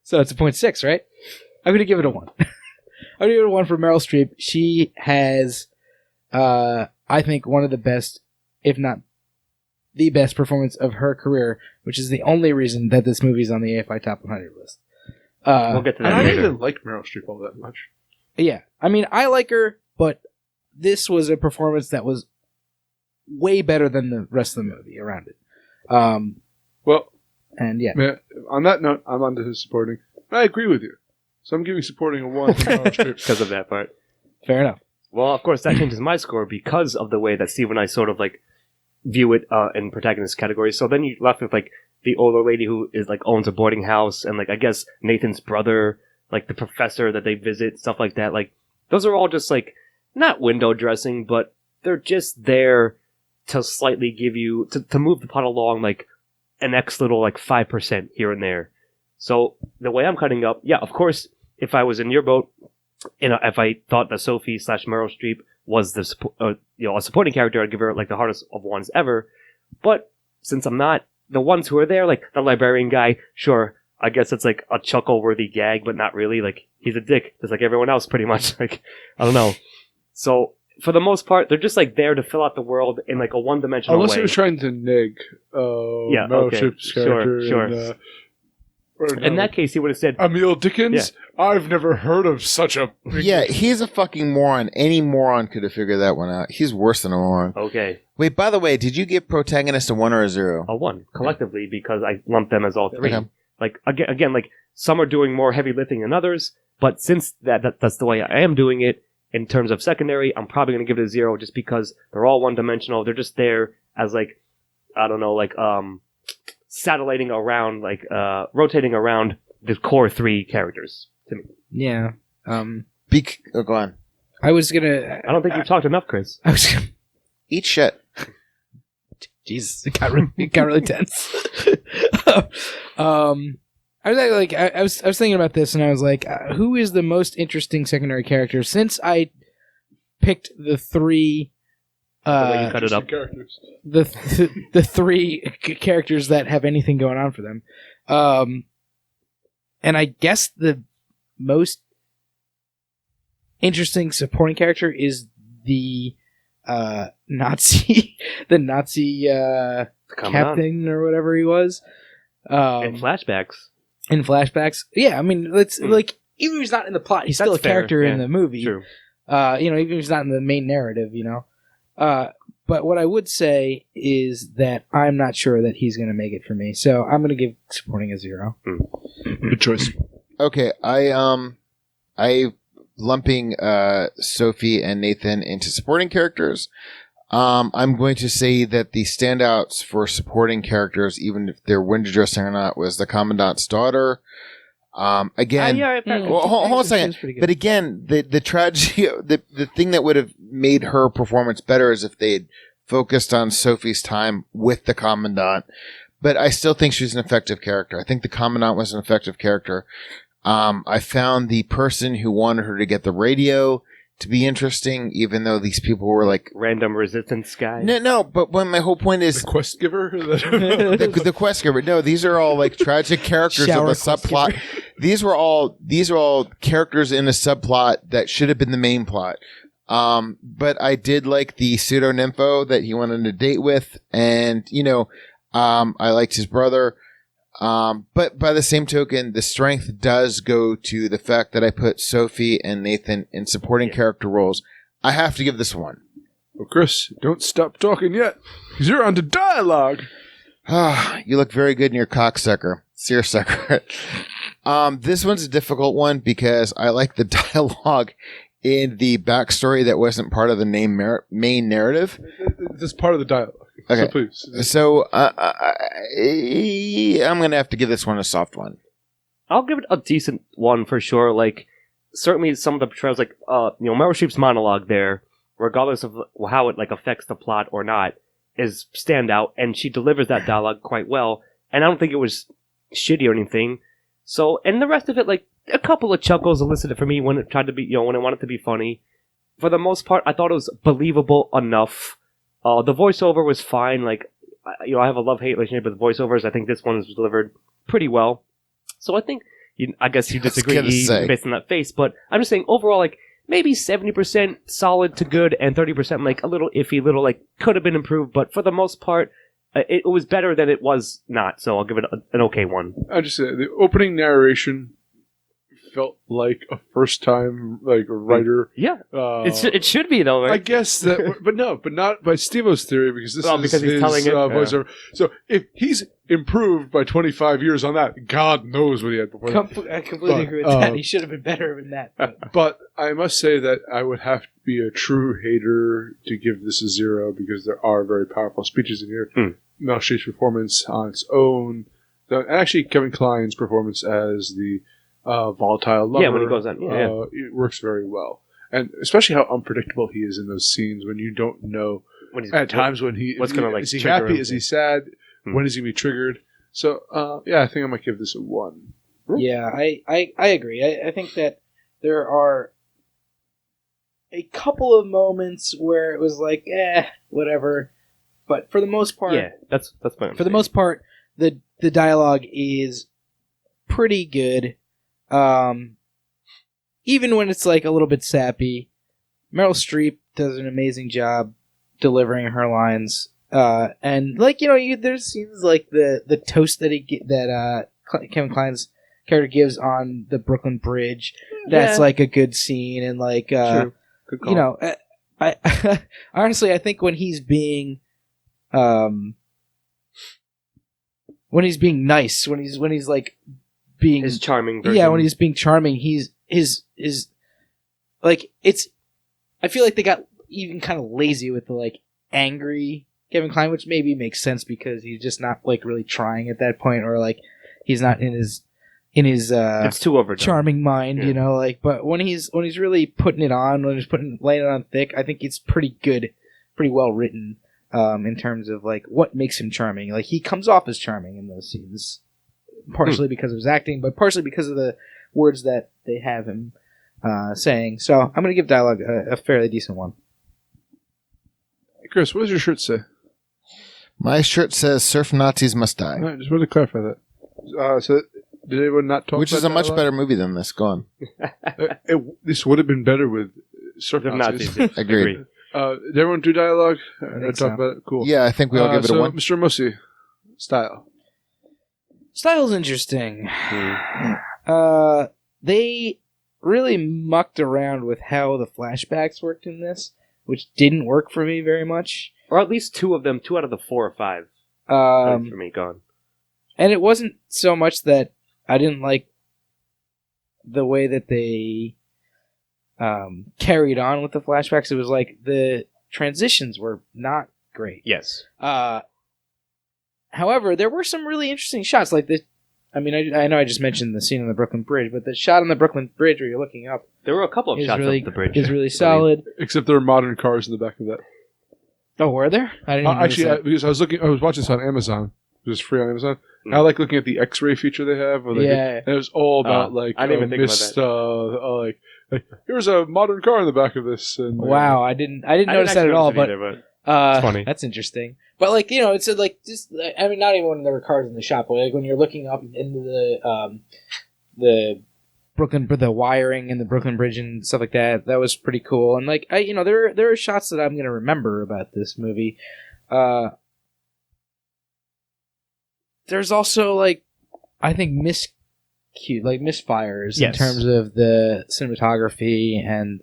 So it's a 0.6, right? I'm going to give it a 1. I'm going to give it a 1 for Meryl Streep. She has, I think, one of the best, if not the best performance of her career, which is the only reason that this movie's on the AFI Top 100 list. We'll get to that I don't later. even like Meryl Streep all that much. Yeah. I mean, I like her, but this was a performance that was way better than the rest of the movie around it. Well, and yeah. man, on that note, I'm on to his supporting. I agree with you. So I'm giving supporting a 1 for Meryl Streep. Because of that part. Fair enough. Well, of course, that changes my score because of the way that Steve and I sort of like view it in protagonist categories. So then you left with like the older lady who is like owns a boarding house, and like I guess Nathan's brother, like the professor that they visit, stuff like that. Like those are all just like not window dressing, but they're just there to slightly give you to move the plot along like an X little like 5% here and there. So the way I'm cutting up, yeah, of course, if I was in your boat, if I thought that Sophie / Meryl Streep was the a supporting character, I'd give her like the hardest of ones ever. But since I'm not, the ones who are there, like the librarian guy, sure, I guess it's like a chuckle-worthy gag, but not really. Like he's a dick, just like everyone else, pretty much. Like I don't know. So for the most part, they're just like there to fill out the world in like a one-dimensional Unless way. he was trying to neg Meryl Streep's character. Sure. In that case, he would have said, Emil Dickens? Yeah. I've never heard of such a... Yeah, he's a fucking moron. Any moron could have figured that one out. He's worse than a moron. okay, Wait, by the way, did you give protagonist a 1 or a 0? a 1 collectively because I lumped them as all 3. Okay. Like again, like some are doing more heavy lifting than others, but since that's the way I am doing it in terms of secondary, I'm probably going to give it a 0 just because they're all one-dimensional. They're just there as like, I don't know, like satelliting around, like rotating around the core 3 characters to me. Yeah. Go on. I was gonna. I don't think you've talked enough, Chris. I was gonna, Eat shit. Jesus, it got really tense. I was like, I was thinking about this, and I was like, who is the most interesting secondary character? Since I picked the 3, The way you cut it up. Characters. the 3 characters that have anything going on for them, and I guess the most interesting supporting character is the Nazi, the Nazi captain or whatever he was. In flashbacks. In flashbacks, yeah. I mean, let's like even if he's not in the plot, he's still a That's fair, character in yeah. the movie. True. Even if he's not in the main narrative, But what I would say is that I'm not sure that he's going to make it for me, so I'm going to give supporting a 0. Good choice. Okay, I lumping Sophie and Nathan into supporting characters. I'm going to say that the standouts for supporting characters, even if they're window dressing or not, was the commandant's daughter. Again, well, hold on a second. But again, the tragedy, the thing that would have made her performance better is if they had focused on Sophie's time with the commandant. But I still think she's an effective character. I think the commandant was an effective character. I found the person who wanted her to get the radio to be interesting, even though these people were like Random resistance guy. no. But when my whole point is The quest giver? the quest giver. No, these are all like tragic characters of Shower a quest subplot. giver. These are all characters in a subplot that should have been the main plot. But I did like the pseudo nympho that he went on a date with, and I liked his brother. But by the same token, the strength does go to the fact that I put Sophie and Nathan in supporting character roles. I have to give this 1. Well, Chris, don't stop talking yet, because you're on to dialogue. You look very good in your cocksucker. Seersucker. This one's a difficult one because I like the dialogue in the backstory that wasn't part of the main narrative. This is part of the dialogue. Okay. So please. So I'm going to have to give this one a soft 1. I'll give it a decent 1 for sure. Like, certainly some of the portrayals, like Meryl Streep's monologue there, regardless of how it like affects the plot or not, is standout, and she delivers that dialogue quite well. And I don't think it was shitty or anything. So, and the rest of it, like a couple of chuckles elicited for me when it tried to be, when it wanted to be funny. For the most part, I thought it was believable enough. The voiceover was fine. Like, I have a love-hate relationship with voiceovers. I think this one was delivered pretty well. So I think, I guess you disagree based on that face, but I'm just saying overall, like, maybe 70% solid to good and 30% like a little iffy, like could have been improved, but for the most part, it was better than it was not. So I'll give it an okay one. I just say the opening narration felt like a first-time writer. Yeah, it should be though, right? I guess that, but not by Steve-O's theory because this is because he's his telling it, voiceover. So if he's improved by 25 years on that, God knows what he had before. I completely agree with that. He should have been better than that. But I must say that I would have to be a true hater to give this a 0 because there are very powerful speeches in here. Meryl Streep's performance on its own, and actually Kevin Kline's performance as the volatile lover. Yeah, when he goes on. It works very well. And especially how unpredictable he is in those scenes when you don't know at times when what's going to like is he happy? Him? Is he sad? When is he going to be triggered? So, I think I might give this a 1. Yeah, I agree. I think that there are a couple of moments where it was like, whatever. But for the most part, that's my for the most part, the dialogue is pretty good. Even when it's like a little bit sappy, Meryl Streep does an amazing job delivering her lines. And like there's scenes like the toast that Kevin Kline's character gives on the Brooklyn Bridge. That's like a good scene, and like True. Good call. I honestly I think when he's being nice, when he's like being his charming version. Yeah, when he's being charming, he's like it's. I feel like they got even kind of lazy with the like angry Kevin Kline, which maybe makes sense because he's just not like really trying at that point, or like he's not in his it's too overdone. Charming mind, like. But when he's really putting it on, when he's laying it on thick, I think it's pretty good, pretty well written in terms of like what makes him charming. Like he comes off as charming in those scenes, partially because of his acting, but partially because of the words that they have him saying. So I'm going to give dialogue a fairly decent one. Chris, what does your shirt say? My shirt says "Surf Nazis Must Die," I just wanted to clarify that. So did anyone not talk? Which about is a much dialogue? better movie than this. Go on. This would have been better with Surf Nazis. Agreed. Did everyone do dialogue? Talk about it. Cool. Yeah, I think we all give it a 1. Mr. Mosi, style. Style's interesting. They really mucked around with how the flashbacks worked in this, which didn't work for me very much. Or at least 2 of them, 2 out of the 4 or 5. For me, gone. And it wasn't so much that I didn't like the way that they carried on with the flashbacks. It was like the transitions were not great. Yes. However, there were some really interesting shots. Like this. I mean, I know I just mentioned the scene on the Brooklyn Bridge, but the shot on the Brooklyn Bridge where you're looking up. There were a couple of shots really, of the bridge. Is really solid. Except there are modern cars in the back of that. Oh, were there? I didn't even actually, because I was watching this on Amazon. It was free on Amazon. I like looking at the X-ray feature they have. Where and it was all about I didn't even think mist, about that. like here's a modern car in the back of this. And, wow, I didn't notice that at all. But it's funny. That's interesting. But like it's like just I mean, not even when there were cars in the shop, but like when you're looking up into the Brooklyn, the wiring and the Brooklyn Bridge and stuff like that. That was pretty cool. And like there are shots that I'm gonna remember about this movie. There's also like I think misfires in terms of the cinematography, and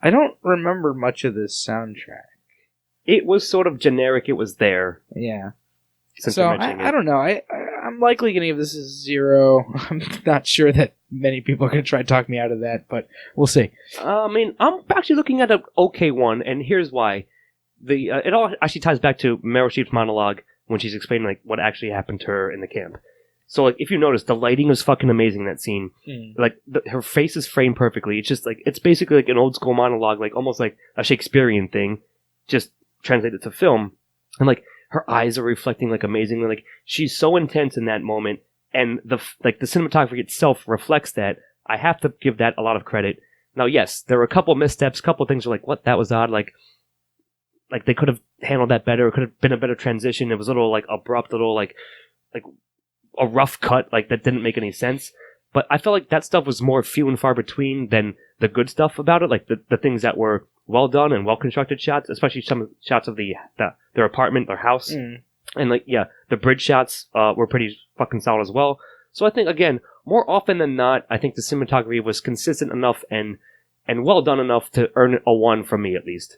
I don't remember much of this soundtrack. It was sort of generic. It was there. Yeah. Since So I don't know. I'm likely going to give this a 0. I'm not sure that many people are going to try to talk me out of that, but we'll see. I mean, I'm actually looking at an okay one, and here's why. It all actually ties back to Meryl Streep's monologue when she's explaining like what actually happened to her in the camp. So like if you notice, the lighting is fucking amazing in that scene. Mm. Like her face is framed perfectly. It's just like it's basically like an old school monologue, like almost like a Shakespearean thing, just translated to film. And like her eyes are reflecting like amazingly. Like she's so intense in that moment, and the cinematography itself reflects that. I have to give that a lot of credit. Now, yes, there were a couple missteps, a couple things were like, what, that was odd. Like they could have handled that better. It could have been a better transition. It was a little like abrupt, a little like a rough cut, like that didn't make any sense. But I felt like that stuff was more few and far between than the good stuff about it, like the things that were well done and well constructed shots, especially some shots of their apartment, their house. Mm. And like, yeah, the bridge shots were pretty fucking solid as well. So I think, again, more often than not, I think the cinematography was consistent enough and well done enough to earn a 1 from me, at least.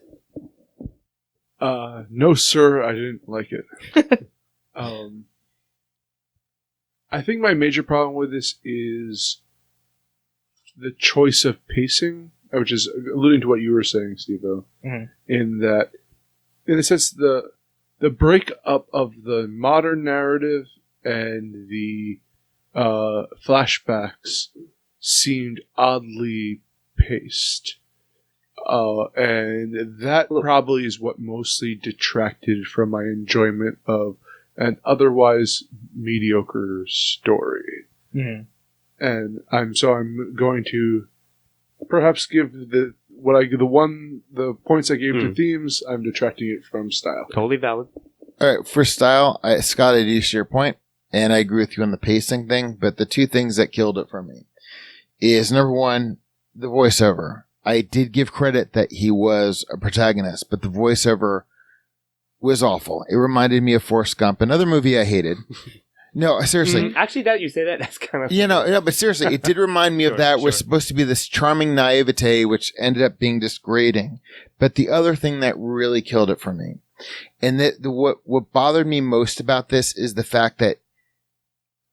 No, sir, I didn't like it. I think my major problem with this is the choice of pacing, which is alluding to what you were saying, Steve-O, in the sense the breakup of the modern narrative and the flashbacks seemed oddly paced. And that probably is what mostly detracted from my enjoyment of an otherwise mediocre story. Mm. And I'm going to perhaps give the points I gave to themes, I'm detracting it from style. Totally valid. All right, for style, Scott, I do see your point, and I agree with you on the pacing thing, but the two things that killed it for me is, number one, the voiceover. I did give credit that he was a protagonist, but the voiceover was awful. It reminded me of Forrest Gump, another movie I hated. No, seriously. Actually, that you say that's kind of... No, but seriously, it did remind me of that. It was supposed to be this charming naivete, which ended up being just grating. But the other thing that really killed it for me, and what bothered me most about this is the fact that,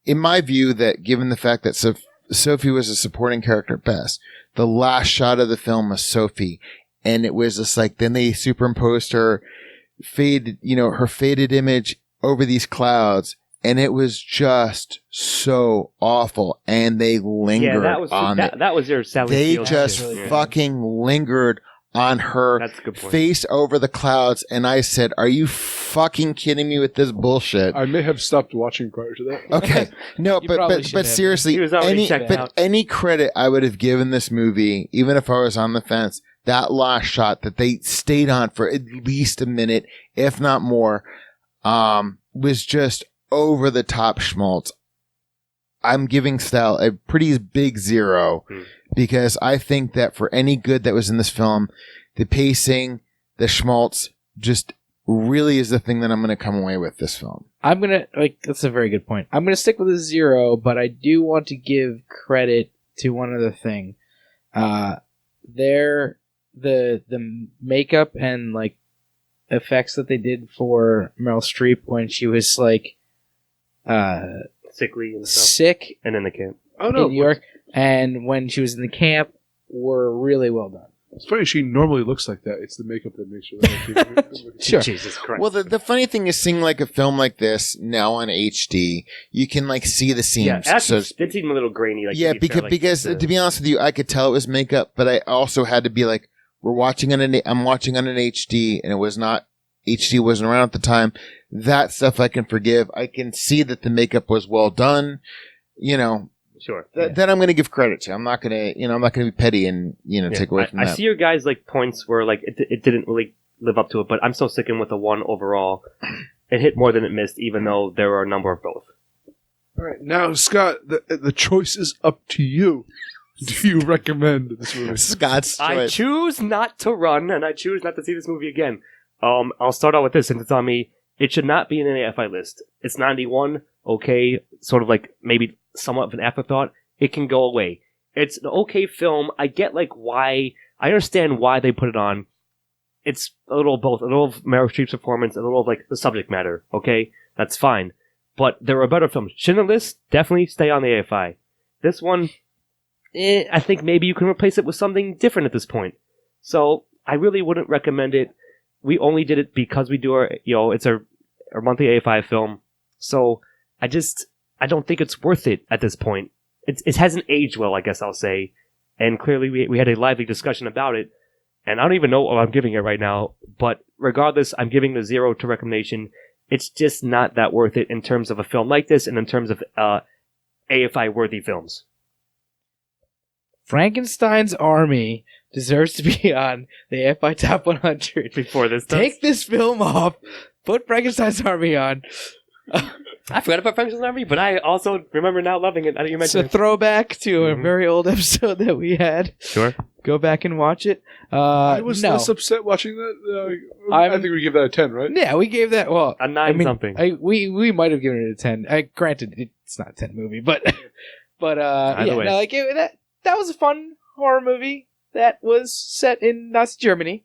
in my view, that given the fact that Sophie was a supporting character at best, the last shot of the film was Sophie, and it was just like, then they superimposed her her faded image over these clouds, and it was just so awful, and they lingered on it. That was your Sally They Field just shit. fucking lingered on her That's a good point. face over the clouds, and I said, are you fucking kidding me with this bullshit? I may have stopped watching prior to that. Okay. No, You probably should but have. seriously, He was already checked out. any credit I would have given this movie, even if I was on the fence, that last shot that they stayed on for at least a minute, if not more, was just over the top schmaltz. I'm giving style a pretty big 0 because I think that for any good that was in this film, the pacing, the schmaltz, just really is the thing that I'm going to come away with this film. I'm gonna that's a very good point. I'm gonna stick with a 0, but I do want to give credit to one other thing. The makeup and like effects that they did for Meryl Streep when she was like Sickly and stuff. sick And in the camp. Oh in no, New York, and when she was in the camp, were really well done. it's funny. She normally looks like that. It's the makeup that makes her look like Sure. Jesus Christ. Well, the funny thing is, seeing like a film like this now on HD, you can like see the seams. yeah, actually, So it's even a little grainy. Like, yeah, to be fair, because the- to be honest with you, I could tell it was makeup, but I also had to be like, I'm watching on an HD, and it was not HD wasn't around at the time. That stuff I can forgive. I can see that the makeup was well done. Sure. That I'm going to give credit to. I'm not going to, I'm not going to be petty and take away from I that. see your guys' like points where like it didn't really live up to it, but I'm still sticking with the 1 overall. It hit more than it missed, even though there were a number of both. All right, now Scott, the choice is up to you. Do you recommend this movie? Scott's I choice. choose not to run, and I choose not to see this movie again. I'll start out with this, since it's on me. It should not be in an AFI list. It's 91, okay, sort of like maybe somewhat of an afterthought. It can go away. It's an okay film. I get like why, I understand why they put it on. It's a little of both, a little of Meryl Streep's performance, a little of like the subject matter, okay? That's fine. But there are better films. Schindler's List, definitely stay on the AFI. This one, I think maybe you can replace it with something different at this point. So I really wouldn't recommend it. We only did it because we do our, it's our monthly AFI film. So I just, I don't think it's worth it at this point. It hasn't aged well, I guess I'll say. And clearly we had a lively discussion about it. And I don't even know what I'm giving it right now. But regardless, I'm giving the 0 to recommendation. It's just not that worth it in terms of a film like this and in terms of AFI-worthy films. Frankenstein's Army deserves to be on the AFI Top 100. Before this does. Take this film off. Put Frankenstein's Army on. I forgot about Frankenstein's Army, but I also remember now loving it. I know you It's a mentioned it. throwback to a very old episode that we had. Sure. Go back and watch it. I was no. less upset watching that. I think we give that a 10, right? Yeah, we gave that. Well, A 9 something. We might have given it a 10. Granted, it's not a 10 movie, but Either way. no, that was a fun horror movie that was set in Nazi Germany.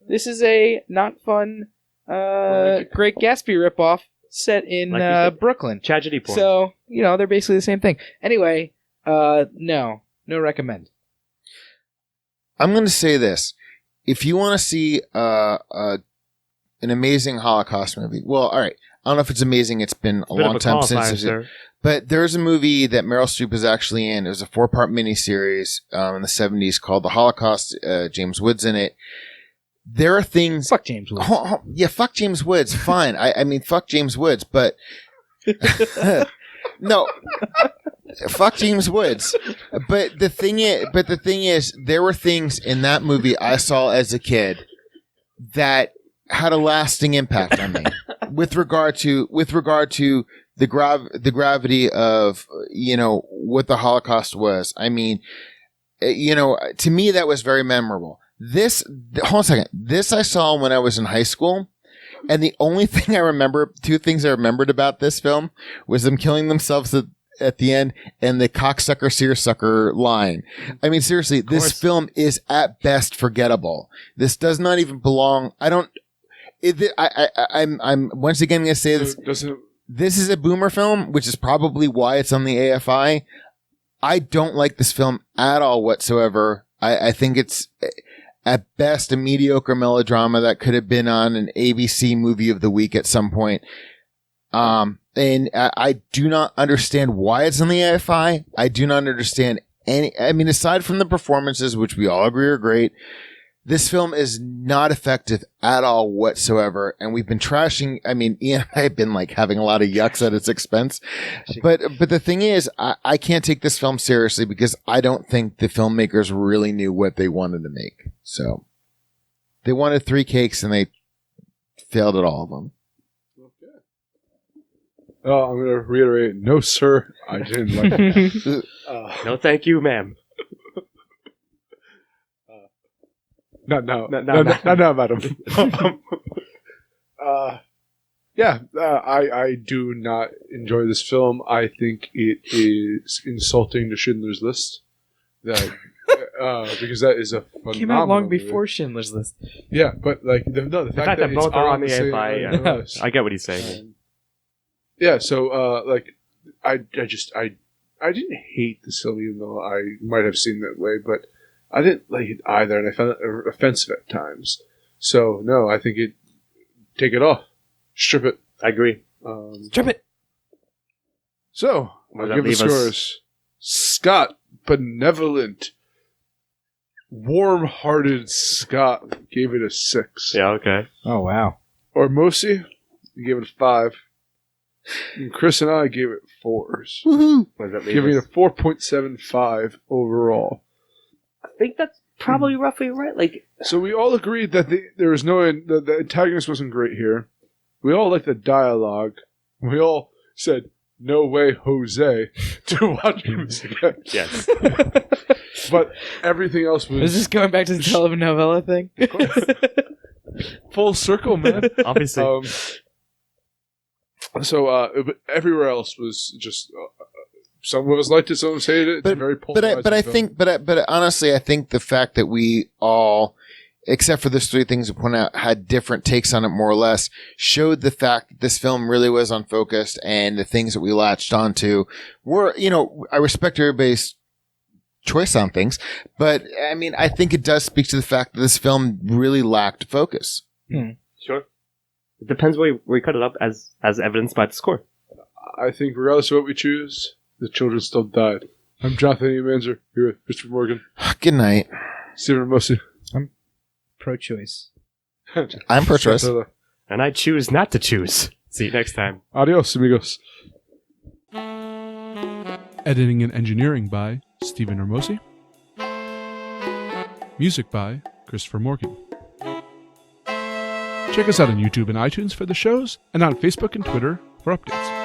This is a not fun Great Gatsby ripoff set in Like you said. Brooklyn. Tragedy porn. So they're basically the same thing. Anyway, no recommend. I'm going to say this. If you want to see an amazing Holocaust movie, well, all right. I don't know if it's amazing. It's been a Bit of long time since qualifier, I've seen it. sir. But there's a movie that Meryl Streep is actually in. It was a 4-part miniseries in the 70s called The Holocaust. James Woods in it. There are things... Fuck James Woods. Yeah, fuck James Woods. Fine. I mean, fuck James Woods, but... No. Fuck James Woods. But the thing is, there were things in that movie I saw as a kid that had a lasting impact on me with regard to the gravity of what the Holocaust was. I mean, to me that was very memorable. Hold on a second. This I saw when I was in high school, and the only thing I remember, 2 things I remembered about this film was them killing themselves at the end and the cocksucker seersucker line. I mean, seriously, this film is at best forgettable. This does not even belong. I'm once again going to say this. This is a boomer film, which is probably why it's on the AFI. I don't like this film at all whatsoever. I think it's at best a mediocre melodrama that could have been on an ABC movie of the week at some point. And I do not understand why it's on the AFI. I do not understand aside from the performances, which we all agree are great, this film is not effective at all whatsoever. And we've been trashing. I mean, Ian and I have been having a lot of yucks at its expense. But the thing is, I can't take this film seriously because I don't think the filmmakers really knew what they wanted to make. So they wanted 3 cakes and they failed at all of them. Oh, I'm going to reiterate, no, sir, I didn't like it. No, thank you, ma'am. Not now, madam. I do not enjoy this film. I think it is insulting to Schindler's List. That because that is a phenomenal Came out long movie. before Schindler's List. Yeah, but the The fact fact that it's both are on the same AFI, list. I get what he's saying. Yeah, so I didn't hate this film, even though I might have seen that way, but I didn't like it either, and I found it offensive at times. So no, I think take it off, strip it. I agree. Strip it. So Where I'll does give that the leave us? scores. Scott, benevolent, warm-hearted Scott gave it a 6. Yeah, okay. Oh wow. Or Mosi, you gave it a 5. And Chris and I gave it 4s. Woohoo! What does that leave Giving it us? a 4.75 overall. I think that's probably roughly right. So we all agreed that there was the antagonist wasn't great here. We all liked the dialogue. We all said, "No way, Jose," to watching this again. Yes. But everything else was Is this going back to the telenovela thing? full circle, man. Obviously. But everywhere else was just some of us liked it, some of us hated it. It's a very polarizing film. But honestly, I think the fact that we all, except for those 3 things we point out, had different takes on it more or less, showed the fact that this film really was unfocused, and the things that we latched onto were, I respect everybody's choice on things, but I mean, I think it does speak to the fact that this film really lacked focus. Sure. It depends where you cut it up as evidenced by the score. I think regardless of what we choose, the children still died. I'm Jonathan E. Manzer, here with Christopher Morgan, Good night. Stephen Ramosi. Pro-choice. I'm pro-choice. And I choose not to choose. See you next time. Adios, amigos. Editing and engineering by Stephen Ramosi. Music by Christopher Morgan. Check us out on YouTube and iTunes for the shows, and on Facebook and Twitter for updates.